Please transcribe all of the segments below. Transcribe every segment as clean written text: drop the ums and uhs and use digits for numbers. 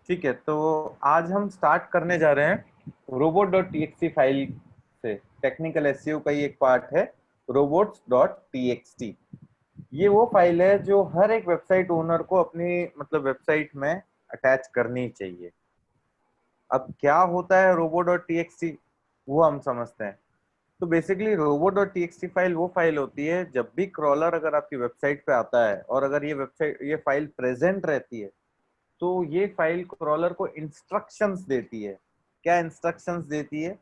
ठीक है, तो आज हम स्टार्ट करने जा रहे हैं robots.txt फाइल से। टेक्निकल एसईओ का ही एक पार्ट है robots.txt। ये वो फाइल है जो हर एक वेबसाइट ओनर को अपनी मतलब वेबसाइट में अटैच करनी चाहिए। अब क्या होता है robo.txt, वो हम समझते हैं। तो बेसिकली robo.txt फाइल वो फाइल होती है जब भी क्रॉलर अगर आपकी वेबसाइट पे आता है और अगर ये फाइल प्रेजेंट रहती है तो ये फाइल क्रॉलर को इंस्ट्रक्शंस देती है। क्या इंस्ट्रक्शंस देती है?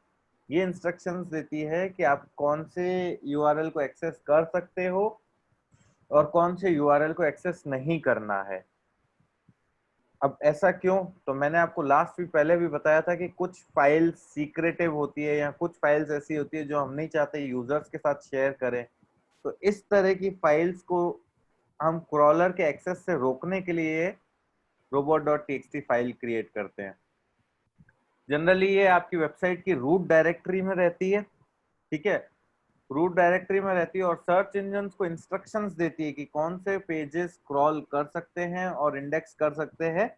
ये इंस्ट्रक्शंस देती है कि आप कौन से यूआरएल को एक्सेस कर सकते हो और कौन से यूआरएल को एक्सेस नहीं करना है। अब ऐसा क्यों? तो मैंने आपको लास्ट वीक पहले भी बताया था कि कुछ फाइल्स सीक्रेटिव होती है या कुछ फाइल्स ऐसी होती है जो हम नहीं चाहते यूजर्स के साथ शेयर करें। तो इस तरह की फाइल्स को हम क्रॉलर के एक्सेस से रोकने के लिए robot.txt फाइल क्रिएट करते हैं। जनरली ये आपकी वेबसाइट की रूट डायरेक्टरी में रहती है। ठीक है, रूट डायरेक्टरी में रहती है और सर्च इंजन को इंस्ट्रक्शंस देती है कि कौन से पेजेस क्रॉल कर सकते हैं और इंडेक्स कर सकते हैं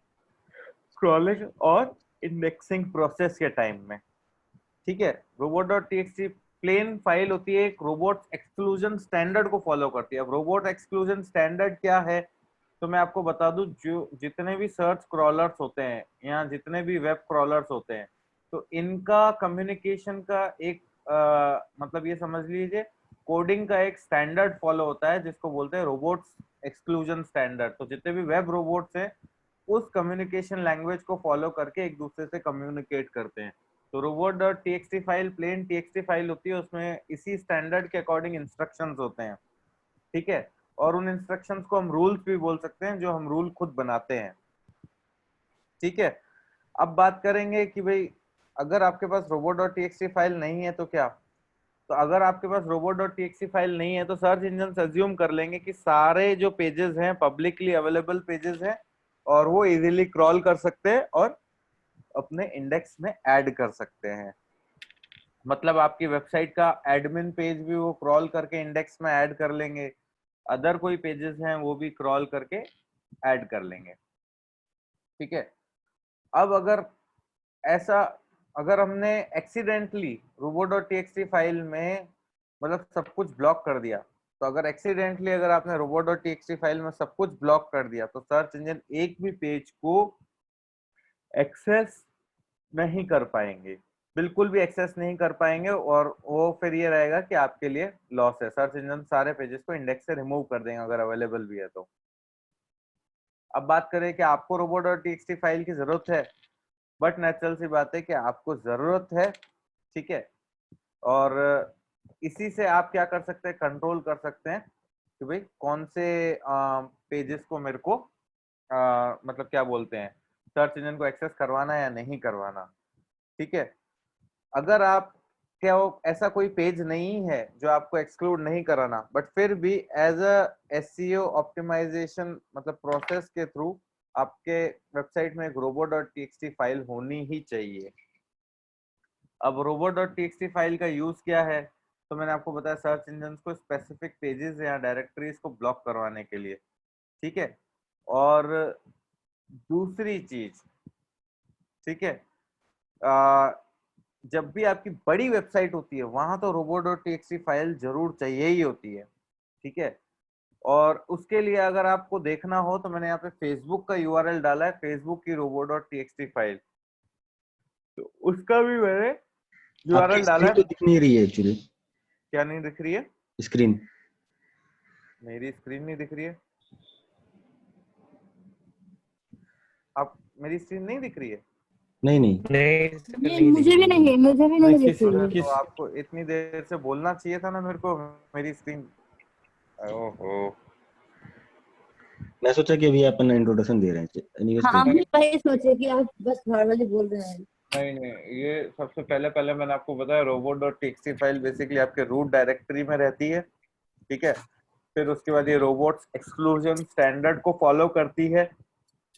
स्क्रॉलिंग और इंडेक्सिंग प्रोसेस के टाइम में। ठीक है, robot.txt प्लेन फाइल होती है, एक रोबोट एक्सक्लूजन स्टैंडर्ड को फॉलो करती है। अब रोबोट एक्सक्लूजन स्टैंडर्ड क्या है तो मैं आपको बता दूं, जो जितने भी सर्च क्रॉलर्स होते हैं या जितने भी वेब क्रॉलर्स होते हैं तो इनका कम्युनिकेशन का एक मतलब ये समझ लीजिए कोडिंग का एक स्टैंडर्ड फॉलो होता है जिसको बोलते हैं रोबोट्स एक्सक्लूजन स्टैंडर्ड। तो जितने भी वेब रोबोट्स हैं उस कम्युनिकेशन लैंग्वेज को फॉलो करके एक दूसरे से कम्युनिकेट करते हैं। तो robot.txt file plane txt file होती है, उसमें इसी स्टैंडर्ड के अकॉर्डिंग इंस्ट्रक्शंस होते हैं। ठीक है, और उन इंस्ट्रक्शंस को हम रूल्स भी बोल सकते हैं जो हम रूल खुद बनाते हैं। ठीक है, अब बात करेंगे कि भाई अगर आपके पास robot.txt फाइल नहीं है तो क्या। तो अगर आपके पास robot.txt फाइल नहीं है तो सर्च इंजन अज्यूम कर लेंगे कि सारे जो पेजेस हैं पब्लिकली अवेलेबल पेजेस हैं और वो इजीली क्रॉल कर सकते हैं और अपने इंडेक्स में ऐड कर सकते हैं। मतलब आपकी वेबसाइट का एडमिन पेज भी वो क्रॉल करके इंडेक्स में ऐड कर लेंगे, अदर कोई पेजेस हैं वो भी क्रॉल करके ऐड कर लेंगे। ठीक है, अब अगर ऐसा अगर हमने एक्सीडेंटली robo.txt फाइल में मतलब सब कुछ ब्लॉक कर दिया, तो अगर एक्सीडेंटली अगर आपने robo.txt फाइल में सब कुछ ब्लॉक कर दिया तो सर्च इंजन एक भी पेज को एक्सेस नहीं कर पाएंगे, बिल्कुल भी एक्सेस नहीं कर पाएंगे और वो फिर ये रहेगा कि आपके लिए लॉस है। सर्च इंजन सारे पेजेस को इंडेक्स से रिमूव कर देंगे अगर अवेलेबल भी है तो। अब बात करें कि आपको robo.txt फाइल की जरूरत है, बट नेचुरल सी बात है कि आपको जरूरत है। ठीक है, और इसी से आप क्या कर सकते हैं, कंट्रोल कर सकते हैं कि भाई कौन से पेजेस को मेरे को मतलब क्या बोलते हैं सर्च इंजन को एक्सेस करवाना है या नहीं करवाना। ठीक है, अगर आप क्या हो ऐसा कोई पेज नहीं है जो आपको एक्सक्लूड नहीं कराना, बट फिर भी एज अ एसईओ ऑप्टिमाइजेशन मतलब प्रोसेस के थ्रू आपके वेबसाइट में एक robo.txt फाइल होनी ही चाहिए। अब robo.txt फाइल का यूज क्या है, तो मैंने आपको बताया सर्च इंजन को स्पेसिफिक पेजेस या डायरेक्टरीज को ब्लॉक करवाने के लिए। ठीक है, और दूसरी चीज, ठीक है, जब भी आपकी बड़ी वेबसाइट होती है वहां तो robo.txt फाइल जरूर चाहिए ही होती है। ठीक है, और उसके लिए अगर आपको देखना हो तो मैंने यहाँ पे फेसबुक का यूआरएल डाला है, फेसबुक की robo.txt फाइल, तो उसका भी मैंने आपकी यूआरएल डाला स्क्रीन है। तो दिख नहीं रही है एक्चुअली। क्या नहीं दिख रही है? स्क्रीन मेरी स्क्रीन नहीं दिख रही है? आप मेरी स्क्रीन नहीं दिख रही है? नहीं नहीं नहीं नहीं, मुझे भी नहीं, मुझे भी नहीं दिख किस रही अरे है। तो आपको इतनी देर से बोलना चाहिए था ना मेरे को, मेरी स्क्रीन। ओहो, मैं सोचा कि अभी अपन इंट्रोडक्शन दे रहे हैं एनीवेज हाँ, कोई हम भी वही सोचे कि आप बस नॉर्मली बोल रहे हैं। नहीं नहीं, ये सबसे पहले पहले मैंने आपको बताया robo.txt फाइल बेसिकली आपके रूट डायरेक्टरी में रहती है। ठीक है, फिर उसके बाद ये रोबोट्स एक्सक्लूजन स्टैंडर्ड को फॉलो करती है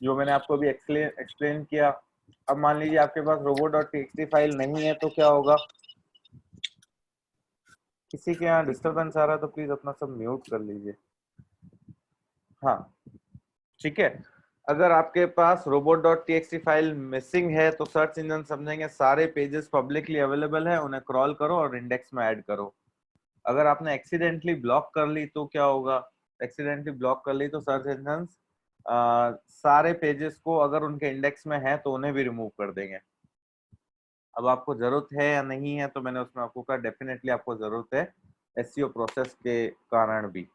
जो मैंने आपको अभी एक्सप्लेन किया। अब मान लीजिए आपके पास robo.txt फाइल नहीं है तो क्या होगा। किसी के यहाँ डिस्टरबेंस आ रहा है तो प्लीज अपना सब म्यूट कर लीजिए। हाँ, ठीक है, अगर आपके पास robot.txt फाइल मिसिंग है तो सर्च इंजन समझेंगे सारे पेजेस पब्लिकली अवेलेबल है, उन्हें क्रॉल करो और इंडेक्स में ऐड करो। अगर आपने एक्सीडेंटली ब्लॉक कर ली तो क्या होगा? एक्सीडेंटली ब्लॉक कर ली तो सर्च इंजन सारे पेजेस को अगर उनके इंडेक्स में है तो उन्हें भी रिमूव कर देंगे। अब आपको जरूरत है या नहीं है, तो मैंने उसमें आपको कहा डेफिनेटली आपको जरूरत है एसईओ प्रोसेस के कारण भी।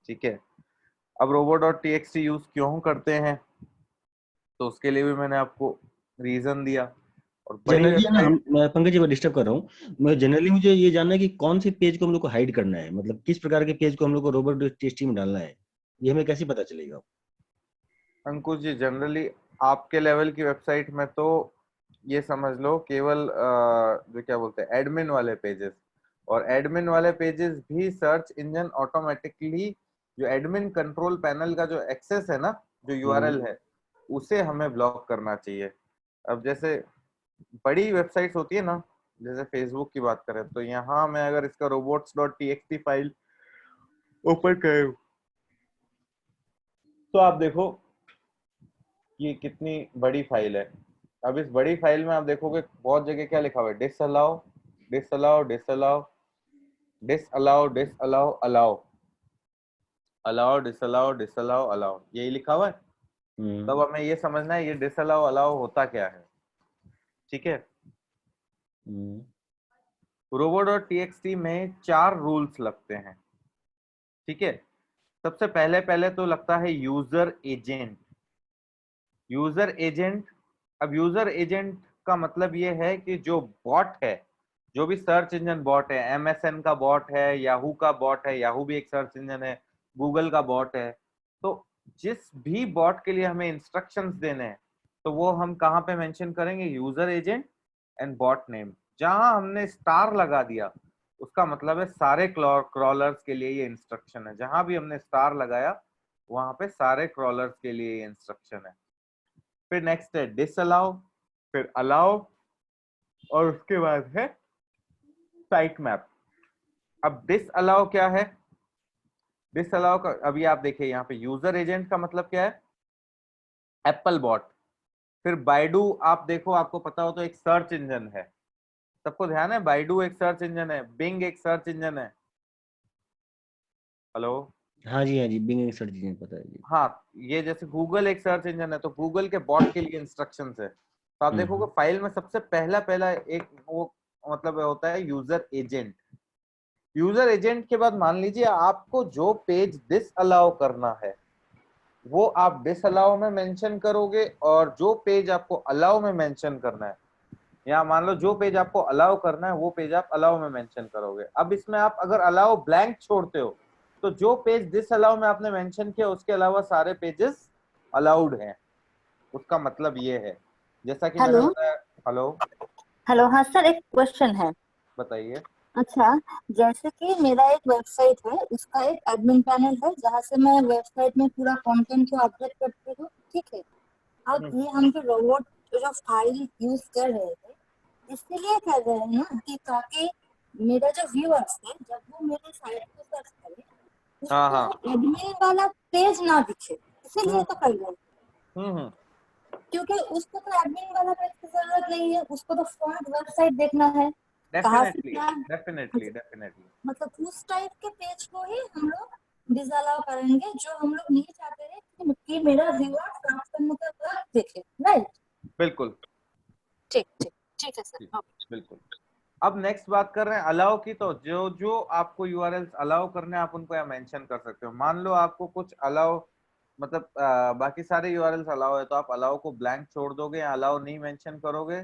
ठीक है, अब robot.txt यूज क्यों करते हैं तो उसके लिए भी मैंने आपको रीजन दिया। और बड़ी जनरली ना वेबसाइट, मैं पंकज जी को डिस्टर्ब कर रहा हूँ, मैं जनरली मुझे ये जानना है कि कौन से पेज को हम लोग को हाइड करना है, मतलब किस प्रकार के पेज को हम लोग को रोबोट टेस्टिंग में डालना है, ये हमें कैसे पता चलेगा? अंकुश जी, जनरली आपके लेवल की वेबसाइट में तो ये समझ लो केवल जो क्या बोलते हैं एडमिन वाले पेजेस, और एडमिन वाले पेजेस भी सर्च इंजन ऑटोमेटिकली जो एडमिन कंट्रोल पैनल का जो एक्सेस है ना, जो यूआरएल है, उसे हमें ब्लॉक करना चाहिए। अब जैसे बड़ी वेबसाइट्स होती है ना, जैसे फेसबुक की बात करें तो यहाँ मैं अगर इसका robots.txt फाइल ओपन करूँ तो आप देखो ये कितनी बड़ी फाइल है। अब इस बड़ी फाइल में आप देखोगे बहुत जगह क्या लिखा हुआ है, disallow disallow disallow disallow disallow allow allow disallow disallow allow, यही लिखा हुआ है। तब हमें ये समझना है ये डिसअलाउ अलाउ होता क्या है। ठीक है, robo.txt में 4 रूल्स लगते हैं। ठीक है, सबसे पहले पहले तो लगता है यूजर एजेंट। यूजर एजेंट, अब यूजर एजेंट का मतलब ये है कि जो बॉट है, जो भी सर्च इंजन बॉट है, एमएसएन का बॉट है, याहू का बॉट है, याहू भी एक सर्च इंजन है, गूगल का बॉट है, तो जिस भी बॉट के लिए हमें इंस्ट्रक्शंस देने हैं तो वो हम कहाँ पे मेंशन करेंगे? User agent and bot name. जहां हमने स्टार लगा दिया उसका मतलब है सारे क्रॉलर्स के लिए ये इंस्ट्रक्शन है। जहां भी हमने स्टार लगाया वहां पे सारे क्रॉलर्स के लिए ये इंस्ट्रक्शन है। फिर नेक्स्ट है डिसअलाउ, फिर अलाउ, और उसके बाद है साइट मैप। अब डिसअलाउ क्या है? डिसअलाउ का अभी आप देखिए यहाँ पे यूजर एजेंट का मतलब क्या है? Apple bot. फिर बाइडू, आप देखो आपको पता हो तो एक सर्च इंजन है, सबको ध्यान है, बाइडू एक सर्च इंजन है, बिंग एक सर्च इंजन है। हेलो, हाँ जी, हाँ जी, बिंग सर्च इंजन पता है जी। हाँ, ये जैसे गूगल एक सर्च इंजन है तो गूगल के बॉट के लिए इंस्ट्रक्शंस है। तो आप देखोगे फाइल में सबसे पहला पहला एक वो मतलब होता है यूजर एजेंट। यूजर एजेंट के बाद मान लीजिए आपको जो पेज डिसअलाउ करना है वो आप डिसअलाउ में मेंशन करोगे, और जो पेज आपको अलाउ में मेंशन करना है, या मान लो जो पेज आपको अलाउ करना है वो पेज आप अलाउ में मेंशन करोगे। अब इसमें आप अगर अलाउ ब्लैंक छोड़ते हो तो जो पेज डिसअलाउ में आपने मेंशन किया उसके अलावा सारे पेजेस अलाउड हैं, उसका मतलब ये है। जैसा कि मैंने हेलो बताया। हेलो, हेलो, हाँ सर, एक क्वेश्चन है। बताइए। अच्छा, जैसे कि मेरा एक वेबसाइट है, उसका एक एडमिन पैनल है जहाँ से मैं वेबसाइट में पूरा कंटेंट को अपडेट करती हूँ। ठीक है। अब ये हम जो रोबोट जो फाइल यूज कर रहे थे, इसीलिए कर रहे हैं ना कि ताकि मेरा जो व्यूअर्स है जब वो मेरे साइट को सर्च करे हाँ उसको हाँ। वो एडमिन वाला पेज ना दिखे, इसीलिए हम्म तो कर रहे हैं। हम्म। क्योंकि उसको तो एडमिन वाला पेज की जरूरत नहीं है, उसको तो फ्रंट वेबसाइट देखना है, कहाँ से डेफिनेटली क्या। Definitely definitely. मतलब उस टाइप के पेज को ही हम लोग डिसअलाउ करेंगे जो हम लोग नहीं चाहते हैं कि मेरा व्यूअर प्राप्त करने का वक्त देखे। राइट। बिल्कुल। ठीक ठीक। ठीक है जी, सर, ओके। बिल्कुल। अब नेक्स्ट बात कर रहे हैं अलाउ की, तो जो जो आपको यूआरएल्स अलाउ करने हैं आप उनको यहाँ मेंशन कर सकते हो। मान लो आपको कुछ अलाउ मतलब बाकी सारे यूआरएल्स अलाउ है तो आप अलाउ को ब्लैंक छोड़ दोगे या अलाउ नहीं मेंशन करोगे,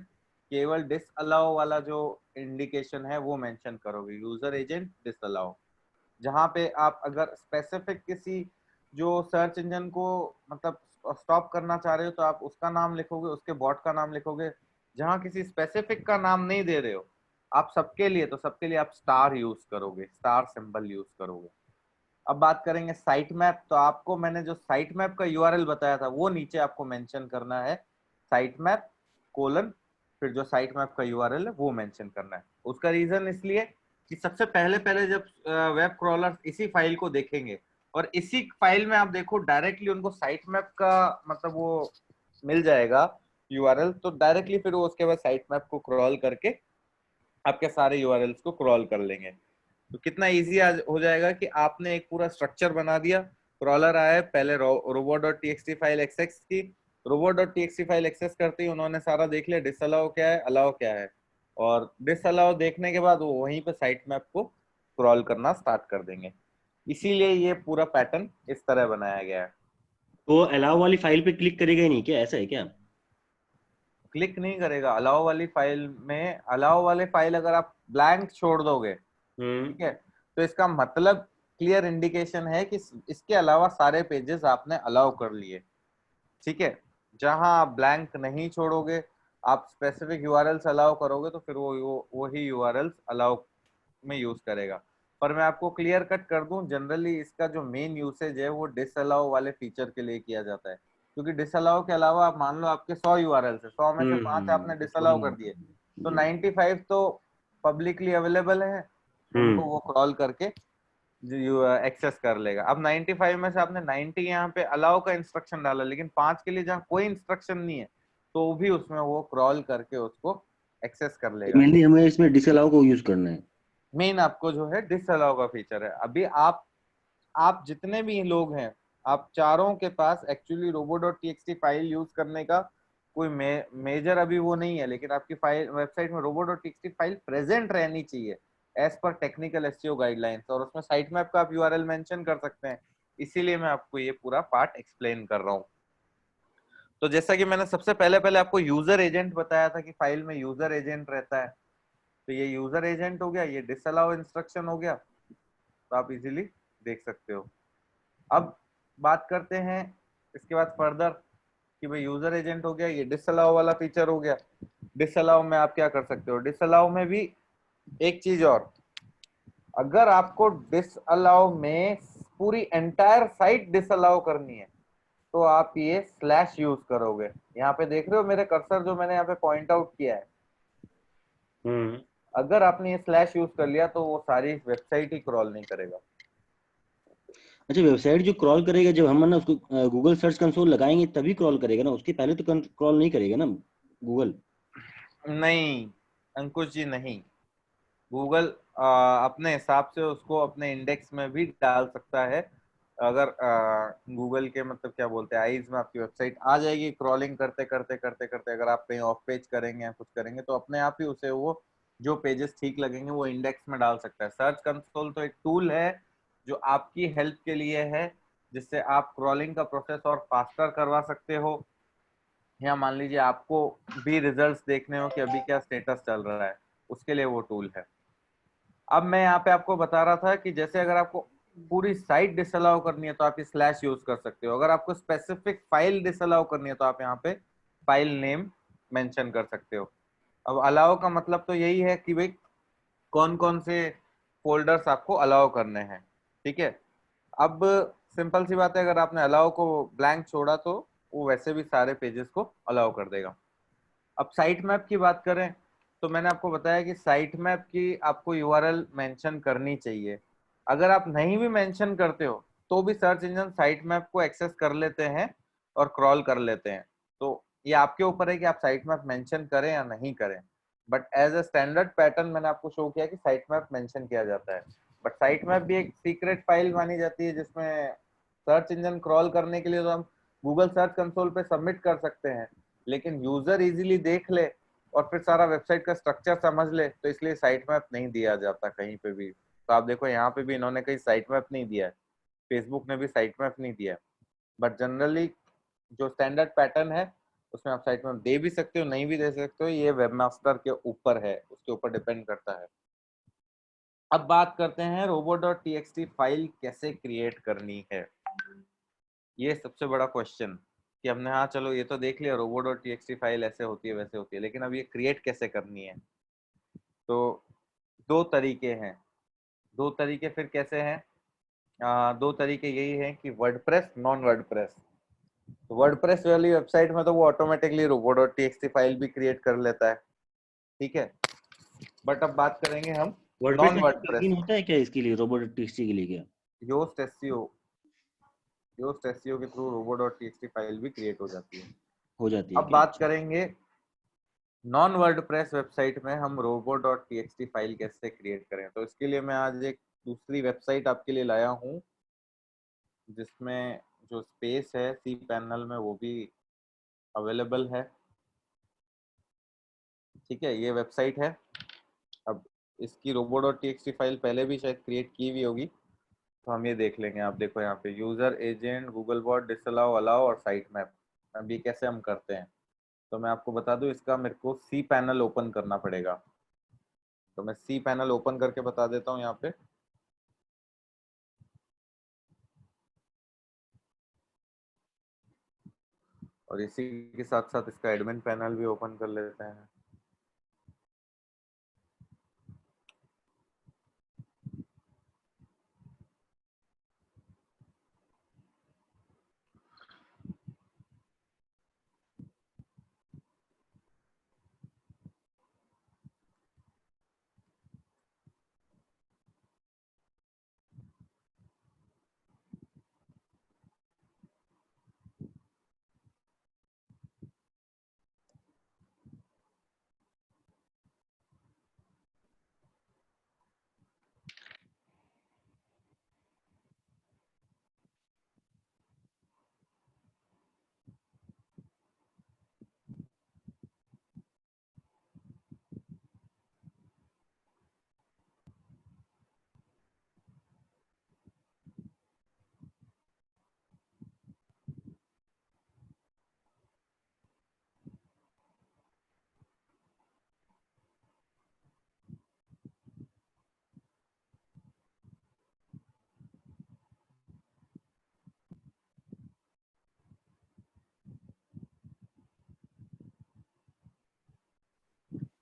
केवल डिस अलाउ वाला जो इंडिकेशन है वो मेंशन करोगे, यूजर एजेंट डिस अलाउ। जहां पे आप अगर स्पेसिफिक किसी जो सर्च इंजन को मतलब स्टॉप करना चाह रहे हो तो आप उसका नाम लिखोगे, उसके बॉट का नाम लिखोगे। जहां किसी स्पेसिफिक का नाम नहीं दे रहे हो आप सबके लिए, तो सबके लिए आप स्टार यूज करोगे, स्टार सिंबल यूज करोगे। अब बात करेंगे साइट मैप, तो आपको मैंने जो साइट मैप का यूआरएल बताया था वो नीचे आपको मेंशन करना है, साइट मैप कोलन, फिर जो साइट मैप का यूआरएल है वो मेंशन करना है। उसका रीजन इसलिए कि सबसे पहले पहले जब वेब क्रॉलर इसी फाइल को देखेंगे और इसी फाइल में आप देखो डायरेक्टली उनको साइट मैप का मतलब वो मिल जाएगा यूआरएल, तो डायरेक्टली फिर वो उसके बाद साइट मैप को क्रॉल करके आपके सारे यूआरएल्स को क्रॉल कर लेंगे। तो कितना इजी हो जाएगा कि आपने एक पूरा स्ट्रक्चर बना दिया, क्रॉलर आया, पहले robot.txt फाइल एक्सेस की, robot.txt फाइल एक्सेस करते ही उन्होंने सारा देख लिया, डिसअलाउ क्या है, अलाउ क्या है, और डिसअलाउ देखने के बाद वो वहीं पे साइट मैप को क्रॉल करना स्टार्ट कर देंगे। इसीलिए ये पूरा पैटर्न इस तरह बनाया गया है। तो अलाउ वाली फाइल पे क्लिक करेगा ही नहीं क्या, ऐसा है क्या? क्लिक नहीं करेगा अलाउ वाली फाइल में। अलाउ वाले फाइल अगर आप ब्लैंक छोड़ दोगे, ठीक है, तो इसका मतलब क्लियर इंडिकेशन है कि इसके अलावा सारे पेजेस आपने अलाउ कर लिए। ठीक है, जहां आप ब्लैंक नहीं छोड़ोगे, आप स्पेसिफिक यूआरएल्स अलाउ करोगे, तो फिर वो वही यूआरएल्स अलाउ में यूज करेगा। पर मैं आपको क्लियर कट कर दूं, जनरली इसका जो मेन यूसेज है वो डिसअलाउ वाले फीचर के लिए किया जाता है, क्योंकि डिसअलाउ के अलावा आप मान लो आपके 100 यूआरएल्स है, 100 में से 5 आपने डिसअलाउ कर दिए, तो 95 तो पब्लिकली अवेलेबल है, उनको वो क्रॉल करके जो एक्सेस कर लेगा। अब 95 में से आपने 90 यहाँ पे अलाउ का इंस्ट्रक्शन डाला, लेकिन 5 के लिए जहाँ कोई इंस्ट्रक्शन नहीं है, तो भी उसमें वो क्रॉल करके उसको एक्सेस कर लेगा। मेनली हमें इसमें डिसअलाउ को यूज करना है। मेन आपको जो है डिसअलाउ का फीचर है। अभी आप जितने भी लोग हैं, आप चारों के पास एक्चुअली robo.txt फाइल यूज करने का कोई मेजर अभी वो नहीं है, लेकिन आपकी फाइल वेबसाइट में robo.txt फाइल प्रेजेंट रहनी चाहिए as per technical SEO guidelines, और उसमें साइट मैप का आप यूआरएल मेंशन कर सकते हैं। इसीलिए मैं आपको ये पूरा पार्ट एक्सप्लेन कर रहा हूँ। तो जैसा कि मैंने सबसे पहले आपको यूजर एजेंट बताया था कि फाइल में यूजर एजेंट रहता है, तो ये यूजर एजेंट हो गया, ये डिसअलाउ इंस्ट्रक्शन हो गया, तो आप इजीली देख सकते हो। अब बात करते हैं इसके बाद फर्दर कि भाई यूजर एजेंट हो गया, ये डिसअलाउ वाला फीचर हो गया। डिसअलाउ में आप क्या कर सकते हो, डिसअलाउ में भी एक चीज और, अगर आपको डिसअलाउ में पूरी एंटायर साइट डिसअलाउ करनी है, तो आप ये स्लैश यूज करोगे। यहाँ पे देख रहे हो मेरे कर्सर जो मैंने यहाँ पे पॉइंट आउट किया है, अगर आपने ये स्लैश यूज कर लिया तो वो सारी वेबसाइट ही क्रॉल नहीं करेगा। अच्छा, वेबसाइट जो क्रॉल करेगा, जब हम ना उसको गूगल सर्च कंसोल लगाएंगे तभी क्रॉल करेगा ना, उसके पहले तो क्रॉल नहीं करेगा ना गूगल? नहीं अंकुश जी, नहीं। गूगल अपने हिसाब से उसको अपने इंडेक्स में भी डाल सकता है। अगर गूगल के मतलब क्या बोलते हैं आईज में आपकी वेबसाइट आ जाएगी, क्रॉलिंग करते करते करते करते अगर आप कहीं ऑफ पेज करेंगे या कुछ करेंगे, तो अपने आप ही उसे वो जो पेजेस ठीक लगेंगे वो इंडेक्स में डाल सकता है। सर्च कंसोल तो एक टूल है जो आपकी हेल्प के लिए है, जिससे आप क्रॉलिंग का प्रोसेस और फास्टर करवा सकते हो, या मान लीजिए आपको भी रिजल्ट्स देखने हो कि अभी क्या स्टेटस चल रहा है, उसके लिए वो टूल है। अब मैं यहाँ पे आपको बता रहा था कि जैसे अगर आपको पूरी साइट डिसअलाउ करनी है तो आप ये स्लैश यूज कर सकते हो। अगर आपको स्पेसिफिक फाइल डिसअलाउ करनी है तो आप यहाँ पे फाइल नेम मेंशन कर सकते हो। अब अलाउ का मतलब तो यही है कि भाई कौन कौन से फोल्डर्स आपको अलाउ करने हैं। ठीक है, अब सिंपल सी बात है, अगर आपने अलाउ को ब्लैंक छोड़ा तो वो वैसे भी सारे पेजेस को अलाउ कर देगा। अब साइट मैप की बात करें तो मैंने आपको बताया कि साइट मैप की आपको यूआरएल मेंशन करनी चाहिए। अगर आप नहीं भी मेंशन करते हो तो भी सर्च इंजन साइट मैप को एक्सेस कर लेते हैं और क्रॉल कर लेते हैं। तो ये आपके ऊपर है कि आप साइट मैप मेंशन करें या नहीं करें, but as a standard pattern मैंने आपको शो किया कि साइट मैप मेंशन किया जाता है। बट साइट मैप भी एक सीक्रेट फाइल मानी जाती है, जिसमें सर्च इंजन क्रॉल करने के लिए तो हम गूगल सर्च कंसोल पे सबमिट कर सकते हैं, लेकिन यूजर इजीली देख ले और फिर सारा वेबसाइट का स्ट्रक्चर समझ ले, तो इसलिए साइट मैप नहीं दिया जाता कहीं पे भी। तो आप देखो यहाँ पे भी इन्होंने कहीं साइट मैप नहीं दिया है, फेसबुक ने भी साइट मैप नहीं दिया है, बट जनरली जो स्टैंडर्ड पैटर्न है उसमें आप साइट मैप दे भी सकते हो, नहीं भी दे सकते हो, ये वेबमास्टर के ऊपर है, उसके ऊपर डिपेंड करता है। अब बात करते हैं robot.txt फाइल कैसे क्रिएट करनी है। ये सबसे बड़ा क्वेश्चन कि हमने हाँ चलो ये तो देख लिया robot.txt फाइल ऐसे होती है वैसे होती है, लेकिन अब ये क्रिएट कैसे करनी है। तो दो तरीके हैं। दो तरीके फिर कैसे हैं? दो तरीके यही हैं कि वर्डप्रेस, नॉन वर्डप्रेस। तो वर्डप्रेस वाली वेबसाइट में तो वो ऑटोमेटिकली robot.txt फाइल भी क्रिएट कर लेता है, ठीक है। बट अब बात करेंगे हम वर्डप्रेस नॉन में वर्डप्रेस। प्लगइन होता है क्या इसके लिए, रोबोट टीएक्सटी के लिए क्या? योस्ट एसईओ योस्ट एसईओ के थ्रू robo.txt फाइल भी क्रिएट हो जाती है। हो जाती है अब कि बात अच्छा। करेंगे नॉन वर्डप्रेस वेबसाइट में हम robo.txt फाइल कैसे क्रिएट करें। तो इसके लिए मैं आज एक दूसरी वेबसाइट आपके लिए लाया हूँ जिसमें जो स्पेस है सी पैनल में वो भी अवेलेबल है। ठीक है, ये वेबसाइट है। अब इसकी robo.txt फाइल पहले भी शायद क्रिएट की हुई होगी, तो हम ये देख लेंगे। आप देखो यहाँ पे user agent, Google bot, disallow, allow और साइट मैप। अब ये कैसे हम करते हैं तो मैं आपको बता दूं, इसका मेरे को सी पैनल ओपन करना पड़ेगा। तो मैं सी पैनल ओपन करके बता देता हूँ यहाँ पे। और इसी के साथ साथ इसका एडमिन पैनल भी ओपन कर लेते हैं।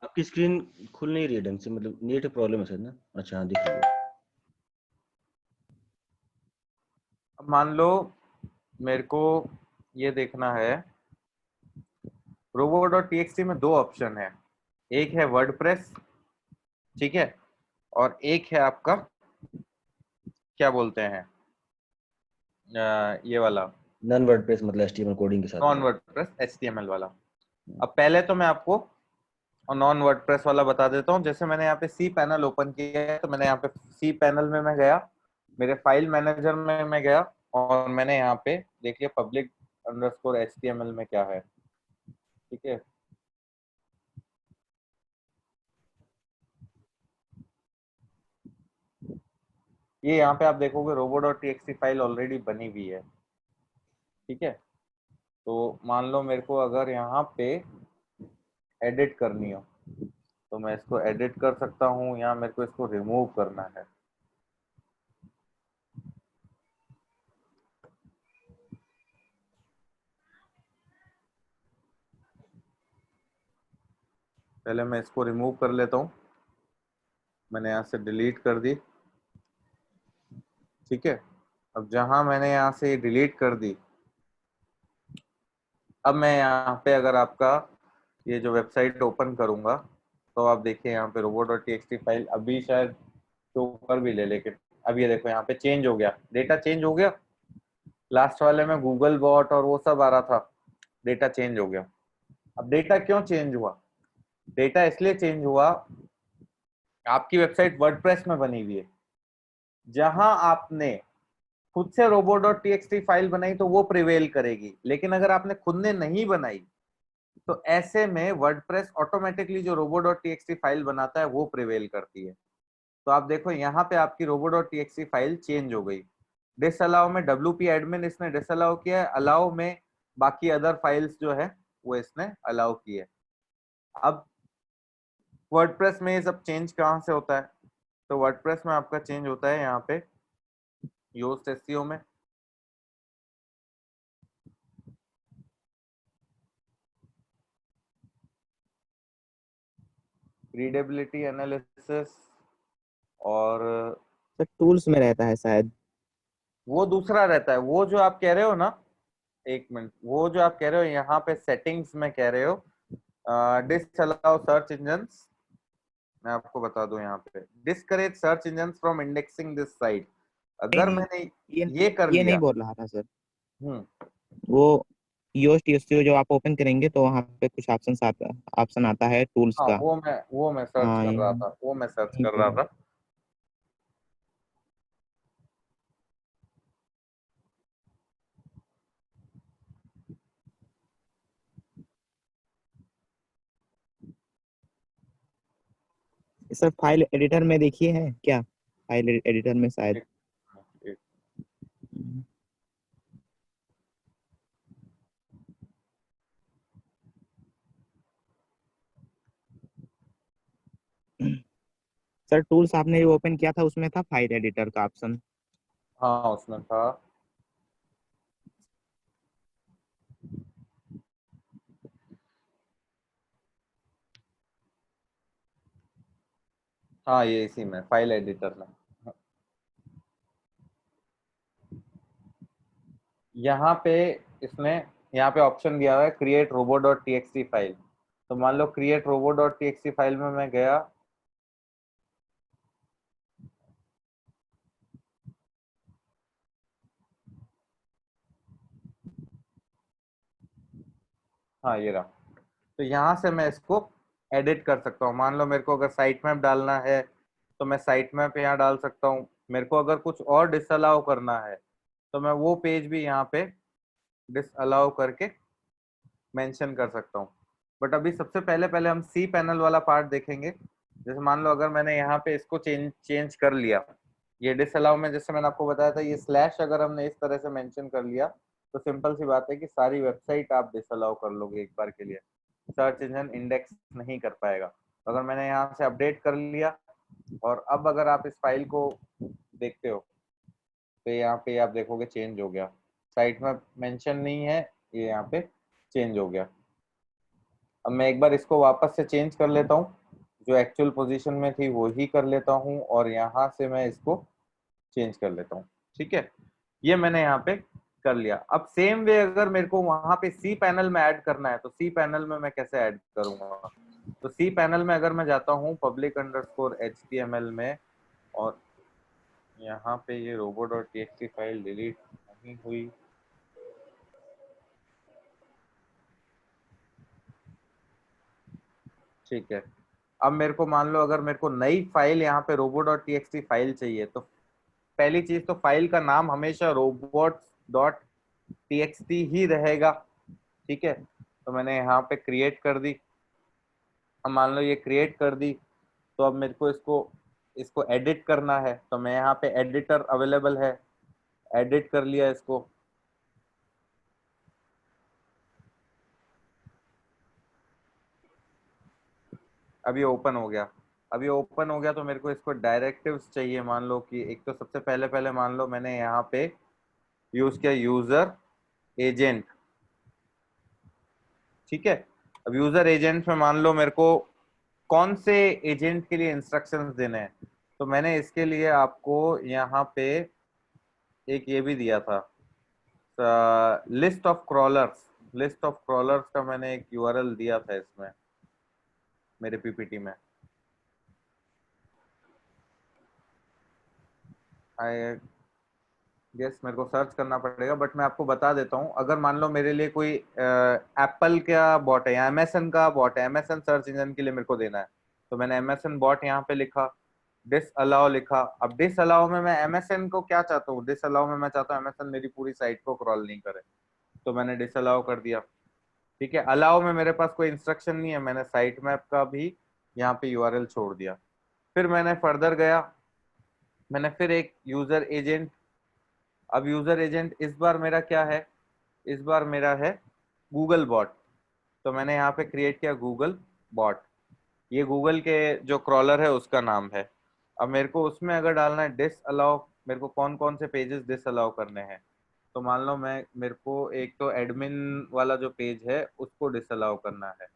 आपकी स्क्रीन खुल नहीं रही है ढंग से, मतलब नेट प्रॉब्लम है सर ना। अच्छा हाँ, दिख रही है। अब मान लो मेरे को ये देखना है, robo.txt में दो ऑप्शन है, एक है वर्डप्रेस, ठीक है, और एक है आपका क्या बोलते हैं ये वाला नॉन वर्डप्रेस मतलब एचटीएमएल कोडिंग के साथ नॉन वाला। वर्डप्रेस HTML वाला। अब पहले तो मैं आपको नॉन वर्डप्रेस वाला बता देता हूँ। जैसे मैंने यहाँ पे सी पैनल ओपन किया है, तो मैंने यहाँ पे सी पैनल में मैं गया, मेरे फाइल मैनेजर में मैं गया और मैंने यहाँ पे देख लिया पब्लिक अंडरस्कोर HTML में क्या है। ठीक है, ये यहाँ पे आप देखोगे robo.txt फाइल ऑलरेडी बनी हुई है। ठीक है, तो मान लो मेरे को अगर यहाँ पे एडिट करनी हो तो मैं इसको एडिट कर सकता हूँ, या मेरे को इसको रिमूव करना है। पहले मैं इसको रिमूव कर लेता हूँ। मैंने यहाँ से डिलीट कर दी। ठीक है, अब जहां मैंने यहाँ से डिलीट कर दी, अब मैं यहाँ पे अगर आपका ये जो वेबसाइट ओपन करूंगा तो आप देखिए यहाँ पे robo.txt फाइल अभी शायद तो ऊपर भी ले, लेकिन अब ये देखो यहाँ पे चेंज हो गया, डेटा चेंज हो गया। लास्ट वाले में गूगल बॉट और वो सब आ रहा था, डेटा चेंज हो गया। अब डेटा क्यों चेंज हुआ? डेटा इसलिए चेंज हुआ, आपकी वेबसाइट वर्डप्रेस में बनी हुई है, जहां आपने खुद से robo.txt फाइल बनाई तो वो प्रिवेल करेगी, लेकिन अगर आपने खुद ने नहीं बनाई तो ऐसे में वर्डप्रेस ऑटोमेटिकली जो robo.txt फाइल बनाता है वो प्रिवेल करती है। तो आप देखो यहाँ पे आपकी robo.txt फाइल चेंज हो गई। डिसअलाउ में wp एडमिन इसने डिसअलाउ किया है, अलाउ में बाकी अदर फाइल्स जो है वो इसने अलाउ की है। अब वर्डप्रेस में ये सब चेंज कहाँ से होता है? तो वर्डप्रेस में आपका चेंज होता है यहाँ पे योस्ट एसईओ में। रीडेबिलिटी एनालिसिस और सर टूल्स में रहता है शायद। वो दूसरा रहता है, वो जो आप कह रहे हो ना, एक मिनट, वो जो आप कह रहे हो यहाँ पे सेटिंग्स में कह रहे हो डिसअलाउ सर्च इंजन्स, मैं आपको बता दूं यहाँ पे discourage search engines from indexing this site. अगर नहीं मैंने ये ये कर ये नहीं लिया, बोल रहा था सर। वो योस्ट टीएक्सटी जो आप ओपन करेंगे तो वहाँ पे कुछ ऑप्शन आता है टूल्स हाँ का। वो मैं सर्च हाँ कर रहा यहाँ था, वो मैं सर्च यहीं कर पे रहा है। था। सर फाइल एडिटर में देखिए है क्या, फाइल एडिटर में शायद। एक, एक, सर टूल्स आपने जो ओपन किया था उसमें था फाइल एडिटर का ऑप्शन। हाँ उसमें था। हाँ ये इसी में फाइल एडिटर में। यहाँ पे इसने यहाँ पे ऑप्शन दिया हुआ है create robo dot T X T file. तो मान लो create robo dot T X T file में मैं गया, हाँ ये रहा। तो यहाँ से मैं इसको एडिट कर सकता हूँ। मान लो मेरे को अगर साइट मैप डालना है तो मैं साइट मैप यहाँ डाल सकता हूँ। मेरे को अगर कुछ और डिसअलाउ करना है तो मैं वो पेज भी यहाँ पे डिसअलाउ करके मेंशन कर सकता हूँ। बट अभी सबसे पहले पहले हम सी पैनल वाला पार्ट देखेंगे। जैसे मान लो अगर मैंने यहाँ पे इसको चेंज कर लिया, ये डिसअलाउ में जैसे मैंने आपको बताया था, ये स्लैश अगर हमने इस तरह से मेंशन कर लिया तो सिंपल सी बात है कि सारी वेबसाइट आप डिसअलाउ कर लोगे एक बार के लिए, सर्च इंजन इंडेक्स नहीं कर पाएगा। तो अगर मैंने यहाँ से अपडेट कर लिया और अब अगर आप इस फाइल को देखते हो तो यहाँ पे आप देखोगे चेंज हो गया, साइट में मेंशन नहीं है, ये यहाँ पे चेंज हो गया। अब मैं एक बार इसको वापस से चेंज कर लेता हूँ, जो एक्चुअल पोजीशन में थी वो ही कर लेता हूँ और यहाँ से मैं इसको चेंज कर लेता हूँ। ठीक है, ये मैंने यहाँ पे कर लिया। अब सेम वे अगर मेरे को वहां पे सी पैनल में ऐड करना है तो सी पैनल में मैं कैसे ऐड करूंगा? तो सी पैनल में अगर मैं जाता हूँ पब्लिक अंडरस्कोर HTML में और यहाँ पे ये robo.txt फाइल डिलीट नहीं हुई, ठीक है। अब मेरे को मान लो अगर मेरे को नई फाइल यहाँ पे robo.txt फाइल चाहिए तो पहली चीज तो फाइल का नाम हमेशा robots.txt ही रहेगा। ठीक है, तो मैंने यहाँ पे क्रिएट कर दी। अब मान लो ये क्रिएट कर दी तो अब मेरे को इसको इसको एडिट करना है तो मैं यहाँ पे एडिटर अवेलेबल है, एडिट कर लिया इसको। अब ये ओपन हो गया। अब ये ओपन हो गया तो मेरे को इसको डायरेक्टिव्स चाहिए। मान लो कि एक तो सबसे पहले पहले मान लो मैंने यहाँ पे यूज किया यूजर एजेंट। ठीक है, अब यूजर एजेंट में मान लो मेरे को कौन से एजेंट के लिए इंस्ट्रक्शंस देने हैं, तो मैंने इसके लिए आपको यहाँ पे एक ये भी दिया था, लिस्ट ऑफ क्रॉलर्स का मैंने एक यूआरएल दिया था इसमें मेरे पीपीटी में। आई यस, मेरे को सर्च करना पड़ेगा बट मैं आपको बता देता हूँ। अगर मान लो मेरे लिए कोई एप्पल का बॉट है या एमएसएन का बॉट है, एमएसएन सर्च इंजन के लिए मेरे को देना है, तो मैंने एमएसएन बॉट यहाँ पे लिखा, डिस अलाउ लिखा। अब डिस अलाउ में मैं एमएसएन को क्या चाहता हूँ, डिस अलाउ में मैं चाहता हूँ एमएसएन मेरी पूरी साइट को क्रॉल नहीं करे, तो मैंने डिस अलाउ कर दिया। ठीक है, अलाउ में मेरे पास कोई इंस्ट्रक्शन नहीं है, मैंने साइट मैप का भी यहाँ पे यूआरएल छोड़ दिया। फिर मैंने फर्दर गया, मैंने फिर एक यूजर एजेंट। अब यूजर एजेंट इस बार मेरा क्या है, इस बार मेरा है गूगल बॉट। तो मैंने यहाँ पे क्रिएट किया गूगल बॉट, ये गूगल के जो क्रॉलर है उसका नाम है। अब मेरे को उसमें अगर डालना है डिस अलाउ, मेरे को कौन कौन से पेजेस डिस अलाउ करने हैं, तो मान लो मैं मेरे को एक तो एडमिन वाला जो पेज है उसको डिस अलाउ करना है,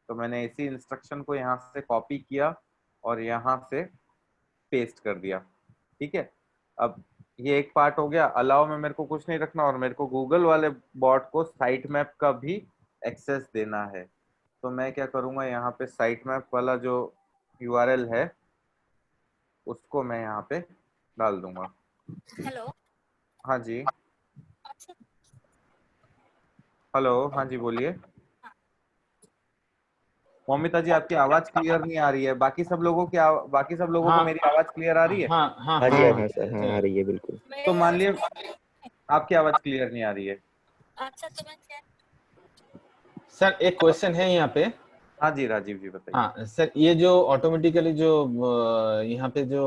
तो मैंने इसी इंस्ट्रक्शन को यहाँ से कॉपी किया और यहाँ से पेस्ट कर दिया। ठीक है, अब ये एक पार्ट हो गया। अलाउ में मेरे को कुछ नहीं रखना और मेरे को गूगल वाले बॉट को साइट मैप का भी एक्सेस देना है, तो मैं क्या करूंगा, यहाँ पे साइट मैप वाला जो यूआरएल है उसको मैं यहाँ पे डाल दूंगा। हेलो। हाँ जी। अच्छा, हेलो, हाँ जी बोलिए। मौमिता जी, आपकी आवाज क्लियर नहीं आ रही है। बाकी सब लोगों को हाँ मेरी आवाज क्लियर आ रही है? हाँ हाँ हाँ जी, हाँ हाँ हाँ जी। सर, हाँ आ रही है बिल्कुल। तो मेरी मान आवाज लिए clear है? आपकी आवाज क्लियर नहीं आ रही है। अच्छा, तो मैं क्या? सर, एक क्वेश्चन है यहाँ पे। हाँ जी राजीव जी बताइए। हाँ सर, ये जो ऑटोमेटिकली जो यहाँ पे जो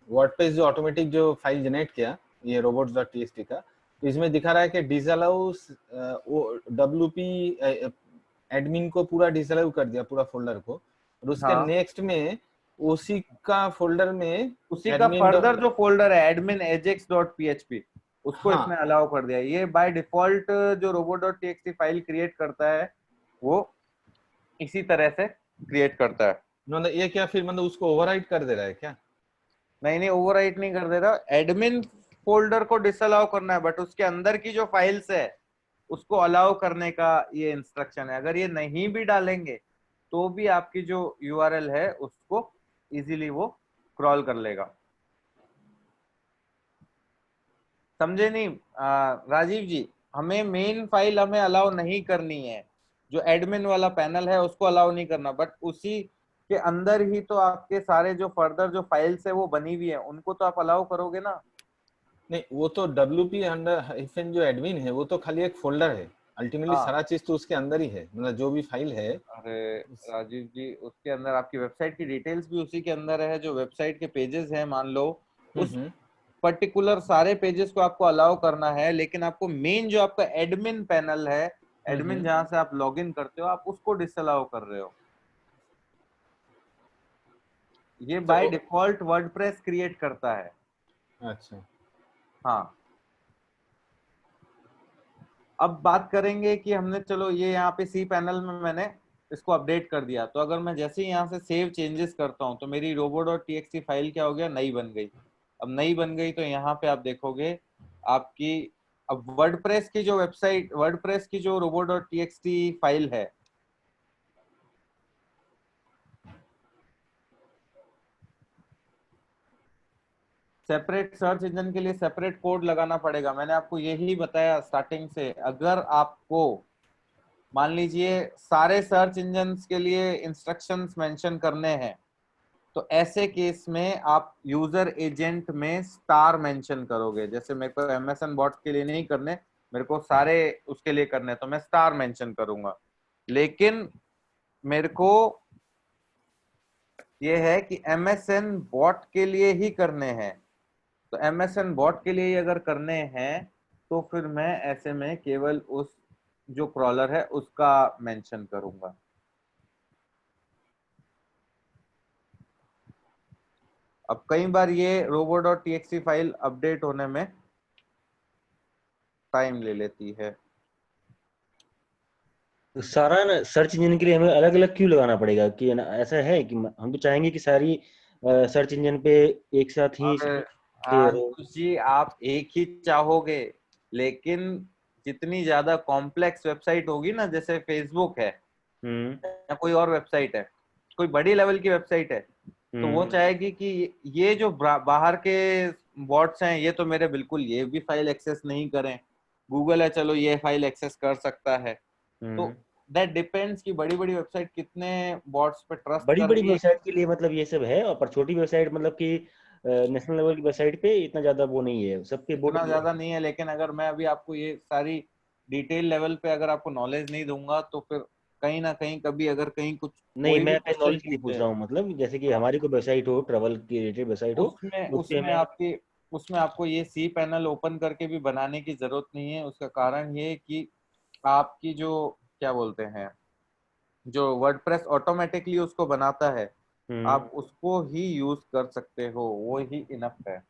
वर्डप्रेस जो ऑटोमेटिक जो फाइल जनरेट किया, ये robots.txt का, तो इसमें दिखा रहा है कि डिसअलाउ WP एडमिन को पूरा डिसअलाउ कर दिया, पूरा फोल्डर को, और उसके हाँ, नेक्स्ट में उसी का फोल्डर में उसी का एडमिन फर्दर जो फोल्डर है एडमिन ajax.php, उसको हाँ इसने अलाउ कर दिया। ये बाय डिफॉल्ट जो robot.txt फाइल क्रिएट करता है वो इसी तरह से क्रिएट करता है। मतलब ये क्या फिर मतलब उसको ओवरराइट कर दे रहा है क्या? नहीं नहीं, ओवरराइट नहीं कर दे रहा। एडमिन फोल्डर को डिसअलाउ करना है, बट उसके अंदर की जो फाइल्स है उसको अलाउ करने का ये इंस्ट्रक्शन है। अगर ये नहीं भी डालेंगे तो भी आपकी जो यूआरएल है उसको इजीली वो क्रॉल कर लेगा। समझे नहीं राजीव जी? हमें मेन फाइल हमें अलाउ नहीं करनी है, जो एडमिन वाला पैनल है उसको अलाउ नहीं करना, बट उसी के अंदर ही तो आपके सारे जो फर्दर जो फाइल्स है वो बनी हुई है, उनको तो आप अलाउ करोगे ना। नहीं, वो तो WP अंडर हाइफन जो एडमिन है वो तो खाली एक फोल्डर है, अल्टीमेटली हाँ, सारा चीज तो उसके अंदर ही है, मतलब जो भी फाइल है अरे राजीव जी, उसके अंदर आपकी वेबसाइट की डिटेल्स भी उसी के अंदर है। जो वेबसाइट के पेजेस हैं, मान लो उस हम्म पर्टिकुलर सारे पेजेस को आपको अलाउ करना है, लेकिन आपको मेन जो आपका एडमिन पैनल है, एडमिन हम्म। जहां से आप लॉगिन करते हो, आप उसको डिसअलाउ कर रहे हो। ये बाय तो डिफॉल्ट वर्डप्रेस क्रिएट करता है। अच्छा, हाँ, अब बात करेंगे कि हमने, चलो ये यहाँ पे सी पैनल में मैंने इसको अपडेट कर दिया, तो अगर मैं जैसे ही यहाँ से सेव चेंजेस करता हूँ तो मेरी robo.txt फाइल क्या हो गया, नई बन गई। अब नई बन गई तो यहाँ पे आप देखोगे आपकी, अब वर्डप्रेस की जो robo.txt फाइल है, सेपरेट सर्च इंजन के लिए सेपरेट कोड लगाना पड़ेगा। मैंने आपको यही बताया स्टार्टिंग से। अगर आपको मान लीजिए सारे सर्च इंजन्स के लिए इंस्ट्रक्शंस मेंशन करने हैं, तो ऐसे केस में आप यूजर एजेंट में स्टार मेंशन करोगे। जैसे मेरे को एमएसएन बॉट के लिए नहीं करने, मेरे को सारे उसके लिए करने, तो मैं स्टार मेंशन करूंगा। लेकिन मेरे को ये है कि एमएसएन बॉट के लिए ही करने हैं, तो एमएसएन बॉट के लिए ही अगर करने हैं तो फिर मैं ऐसे में केवल उस जो क्रॉलर है उसका मेंशन करूंगा। अब कई बार ये robo.txt फाइल अपडेट होने में टाइम ले लेती है। तो सारा ना सर्च इंजन के लिए हमें अलग अलग क्यों लगाना पड़ेगा? कि ना ऐसा है कि हम तो चाहेंगे कि सारी सर्च इंजन पे एक साथ ही और शेयर हो। अंकुश जी, आप एक ही चाहोगे, लेकिन जितनी ज्यादा कॉम्प्लेक्स वेबसाइट होगी ना, जैसे फेसबुक है हम्म या कोई और वेबसाइट है, कोई बड़ी लेवल की वेबसाइट है, तो वो हम्म चाहेगी कि ये जो बाहर के बॉट्स हैं ये तो मेरे बिल्कुल ये भी फाइल एक्सेस नहीं करें। गूगल है, चलो ये फाइल एक्सेस कर सकता है। तो हम्म दैट डिपेंड्स कि बड़ी बड़ी वेबसाइट कितने बॉट्स पे ट्रस्ट बड़ी कर बड़ी रही है। वेबसाइट के लिए मतलब ये सब है, और पर छोटी वेबसाइट मतलब कि नेशनल लेवल की वेबसाइट पे इतना ज्यादा वो नहीं है, सबके बोर्ड। इतना ज्यादा नहीं है, लेकिन अगर मैं अभी आपको ये सारी डिटेल लेवल पे अगर आपको नॉलेज नहीं दूंगा तो फिर कहीं ना कहीं कभी अगर कहीं कुछ नहीं, कोई भी मैं अपने क्वेश्चन नॉलेज के लिए पूछ पूछे, रहा हूँ, मतलब जैसे कि हमारी कोई वेबसाइट हो, ट्रैवल की रिलेटेड वेबसाइट हो, उसमें उस पे उसमें हमें। आपकी उसमें आपको ये सी पैनल ओपन करके भी बनाने की जरूरत नहीं है। उसका कारण ये कि आपकी जो क्या बोलते हैं, जो वर्डप्रेस ऑटोमेटिकली उसको बनाता है, हम्म आप उसको ही यूज कर सकते हो, वो ही इनफ है।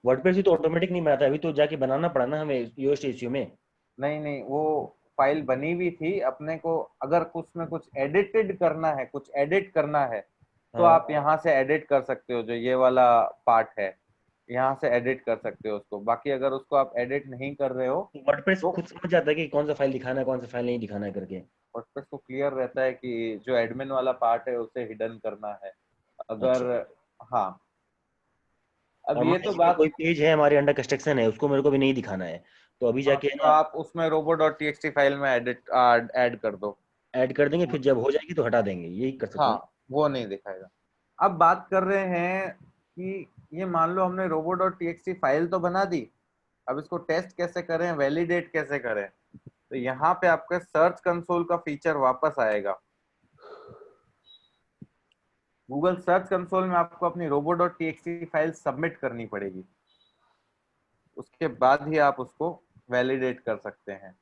वर्डप्रेस भी तो ऑटोमेटिक नहीं बनाता, अभी तो जाके बनाना पड़ा ना हमें यूएसटीसीओ में। नहीं नहीं, वो फाइल बनी हुई थी अपने को, अगर कुछ में कुछ एडिटेड करना है, कुछ एडिट करना है, तो हाँ, आप यहाँ से एडिट कर सकते हो। जो ये वाला पार्ट है, यहाँ से एडिट कर सकते हो उसको। बाकी अगर उसको आप एडिट नहीं कर रहे हो वर्डप्रेस तो खुद समझ जाता है कि कौन सा फाइल दिखाना है, कौन सा फाइल नहीं दिखाना है करके। वर्डप्रेस को क्लियर रहता है कि जो एडमिन वाला पार्ट है उसे हिडन करना है। अच्छा, अगर, हाँ, अब और ये मान तो लीजिए बात, कोई पेज है हमारे अंडर कंस्ट्रक्शन है, उसको मेरे को भी नहीं दिखाना है, तो अभी जाके है तो ना आप उसमें robo.txt फाइल में ऐड कर दो। ऐड कर देंगे, फिर जब हो जाएगी तो हटा देंगे, यही कर सकते हैं। हाँ, वो नहीं दिखाएगा। अब बात कर रहे हैं कि ये मान लो हमने robo.txt फाइल तो बना दी, अब इसको टेस्ट कैसे करें, वैलिडेट कैसे करें। तो यहाँ पे आपका सर्च कंसोल का फीचर वापस आएगा। गूगल सर्च कंसोल में आपको अपनी robo.txt फाइल सबमिट करनी पड़ेगी, उसके बाद ही आप उसको वैलिडेट कर सकते हैं।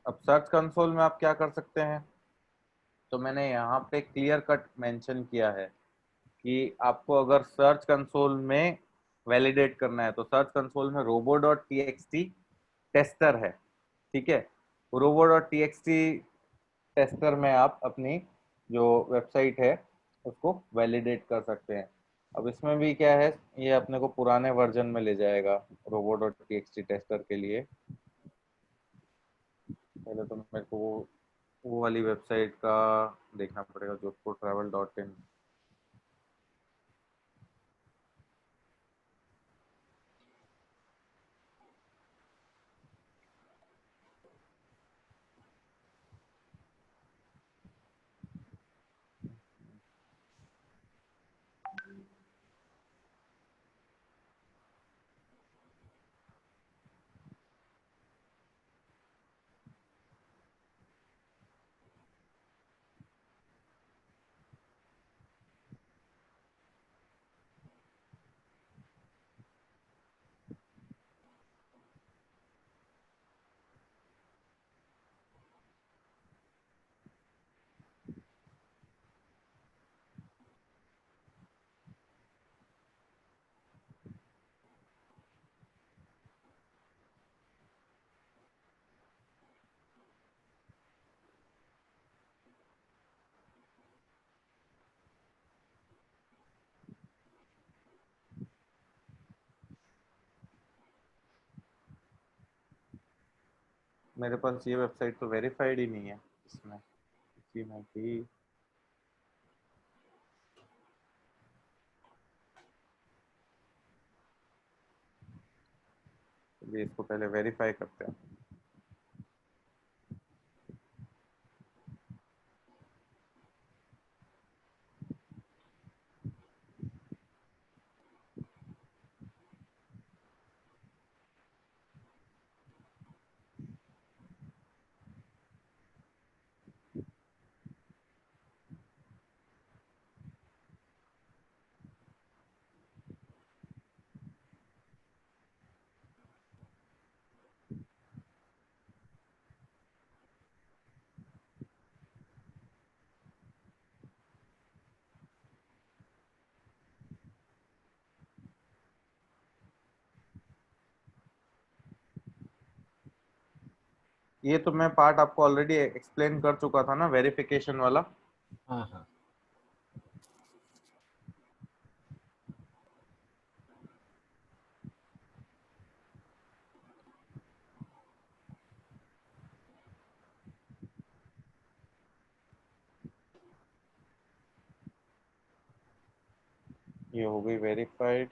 अब सर्च कंसोल में आप क्या कर सकते हैं, तो मैंने यहाँ पे क्लियर कट मेंशन किया है कि आपको अगर सर्च कंसोल में वैलिडेट करना है तो सर्च कंसोल में robo.txt टेस्टर है, ठीक है। robo.txt टेस्टर में आप अपनी जो वेबसाइट है उसको वैलिडेट कर सकते हैं। अब इसमें भी क्या है, ये अपने को पुराने वर्जन में ले जाएगा robo.txt टेस्टर के लिए। पहले तो मेरे को वो वाली वेबसाइट का देखना पड़ेगा, jodhpurtravel.in। मेरे पास ये वेबसाइट तो वेरीफाइड ही नहीं है इसमें, इसी में भी। चलिए इसको पहले वेरीफाई करते हैं। ये तो मैं पार्ट आपको ऑलरेडी एक्सप्लेन कर चुका था ना, वेरिफिकेशन वाला। हाँ हाँ। ये हो गई वेरीफाइड।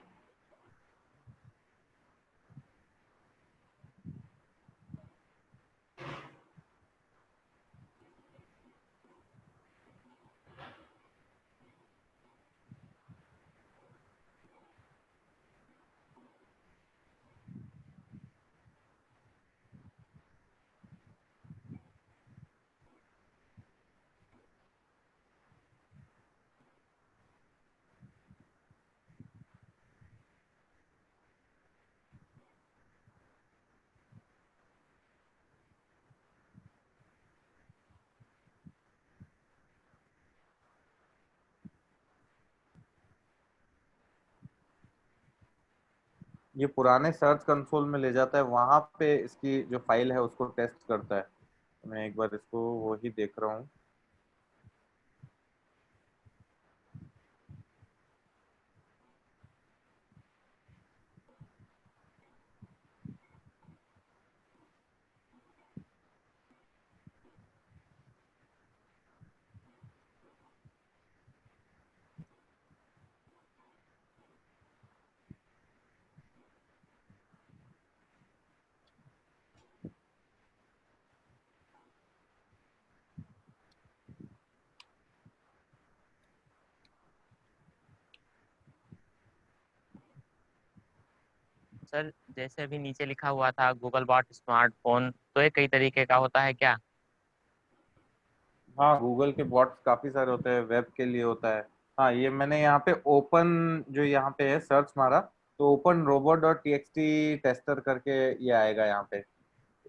ये पुराने सर्च कंसोल में ले जाता है, वहां पे इसकी जो फाइल है उसको टेस्ट करता है। मैं एक बार इसको वही देख रहा हूँ। सर जैसे अभी नीचे लिखा हुआ था गूगल बॉट स्मार्टफोन, तो ये कई तरीके का होता है क्या? हाँ, गूगल के बॉट्स काफी सारे होते हैं, वेब के लिए होता है। हाँ, ये मैंने यहाँ पे ओपन जो यहाँ पे है सर्च मारा, तो open robot dot T X T tester करके ये आएगा यहाँ पे।